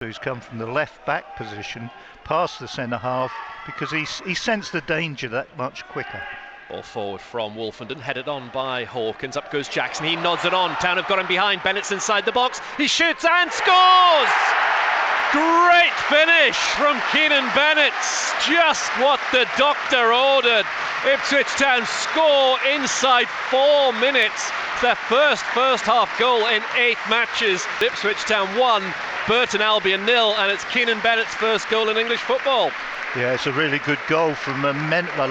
who's come from the left back position past the centre half because he sensed the danger that much quicker. Ball forward from Wolfenden, headed on by Hawkins. Up goes Jackson, he nods it on. Town have got him behind. Bennetts inside the box. He shoots and scores! Great finish from Keanan Bennetts. Just what the doctor ordered. Ipswich Town score inside 4 minutes. Their first half goal in 8 matches. Ipswich Town 1, Burton Albion 0, and it's Keanan Bennett's first goal in English football. Yeah, it's a really good goal from a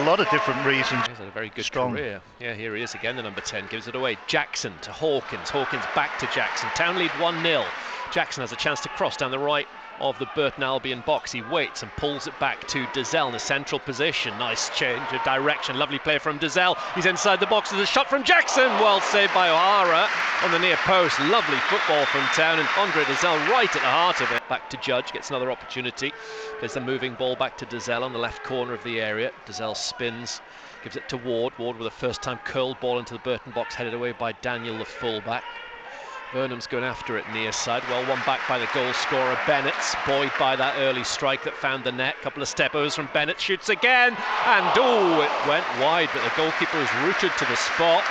lot of different reasons. He's had a very good career. Yeah, here he is again, the number 10, gives it away. Jackson to Hawkins. Hawkins back to Jackson. Town lead 1-0. Jackson has a chance to cross down the right of the Burton Albion box. He waits and pulls it back to Dizelle in the central position. Nice change of direction. Lovely play from Dizelle. He's inside the box. There's a shot from Jackson. Well saved by O'Hara on the near post. Lovely football from Town, and Andre Dizelle right at the heart of it. Back to Judge, gets another opportunity. There's the moving ball back to Dizelle on the left corner of the area. Dizelle spins, gives it to Ward. Ward with a first-time curled ball into the Burton box, headed away by Daniel, the fullback. Burnham's going after it near side. Well, one back by the goal scorer Bennetts, buoyed by that early strike that found the net. Couple of step overs from Bennett, shoots again, and it went wide, but the goalkeeper is rooted to the spot.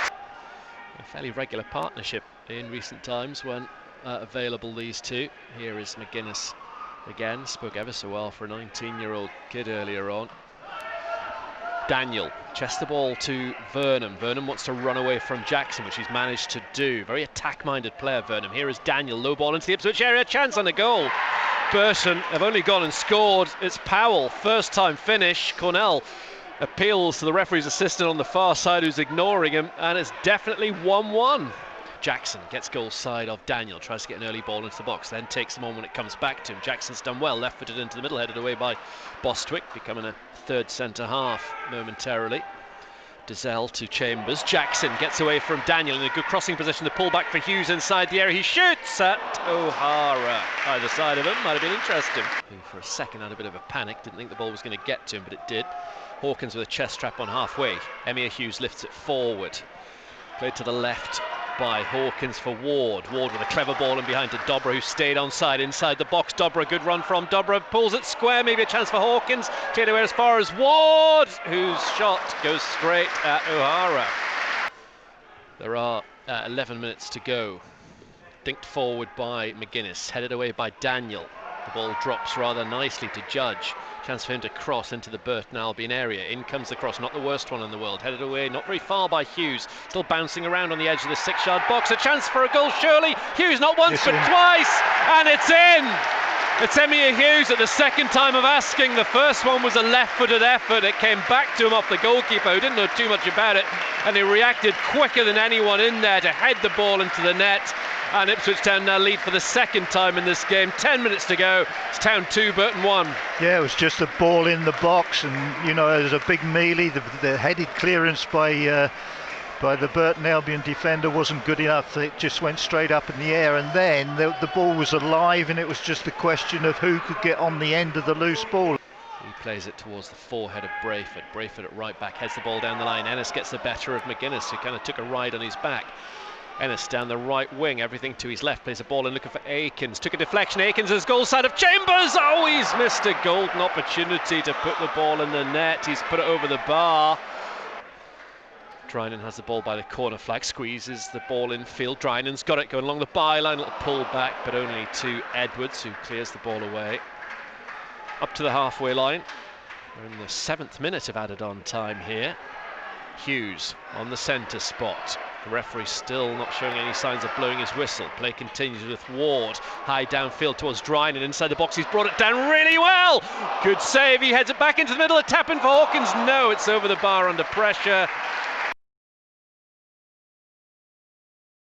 A fairly regular partnership in recent times when available, these two. Here is McGuinness again, spoke ever so well for a 19-year-old kid earlier on. Daniel chests the ball to Vernon. Vernon wants to run away from Jackson, which he's managed to do. Very attack-minded player, Vernon. Here is Daniel, low ball into the Ipswich area, chance on a goal. Burton have only gone and scored. It's Powell, first time finish. Cornell appeals to the referee's assistant on the far side who's ignoring him, and it's definitely 1-1. Jackson gets goal side of Daniel, tries to get an early ball into the box, then takes them on when it comes back to him. Jackson's done well, left-footed into the middle, headed away by Bostwick, becoming a third centre-half momentarily. Dizelle to Chambers. Jackson gets away from Daniel in a good crossing position. The pull back for Huws inside the area. He shoots at O'Hara. Either side of him might have been interesting. For a second had a bit of a panic, didn't think the ball was going to get to him, but it did. Hawkins with a chest trap on halfway. Emyr Huws lifts it forward. Played to the left by Hawkins for Ward. Ward with a clever ball in behind to Dobra, who stayed onside inside the box. Dobra, good run from Dobra, pulls it square, maybe a chance for Hawkins. Cleared away as far as Ward, whose shot goes straight at O'Hara. There are 11 minutes to go. Dinked forward by McGuinness, headed away by Daniel. The ball drops rather nicely to Judge. Chance for him to cross into the Burton Albion area. In comes the cross, not the worst one in the world. Headed away, not very far by Huws. Still bouncing around on the edge of the 6-yard box. A chance for a goal, surely. Huws not once but twice, and it's in. It's Emyr Huws at the second time of asking. The first one was a left-footed effort. It came back to him off the goalkeeper, who didn't know too much about it, and he reacted quicker than anyone in there to head the ball into the net. And Ipswich Town now lead for the second time in this game. 10 minutes to go. It's Town 2, Burton 1. Yeah, it was just a ball in the box, and you know, there's a big melee. The headed clearance by the Burton Albion defender wasn't good enough. It just went straight up in the air, and then the ball was alive, and it was just a question of who could get on the end of the loose ball. He plays it towards the forehead of Brayford. Brayford at right back heads the ball down the line. Ennis gets the better of McGuinness, who kind of took a ride on his back. Ennis down the right wing, everything to his left, plays a ball in looking for Akins. Took a deflection, Akins is goal side of Chambers. Oh, he's missed a golden opportunity to put the ball in the net. He's put it over the bar. Drinan has the ball by the corner flag, squeezes the ball in field. Drinan's got it going along the byline, little pull back, but only to Edwards, who clears the ball away. Up to the halfway line. We're in the 7th minute of added on time here. Huws on the centre spot. The referee still not showing any signs of blowing his whistle. Play continues with Ward. High downfield towards Drinan. Inside the box, he's brought it down really well. Good save. He heads it back into the middle. A tap in for Hawkins. No, it's over the bar under pressure.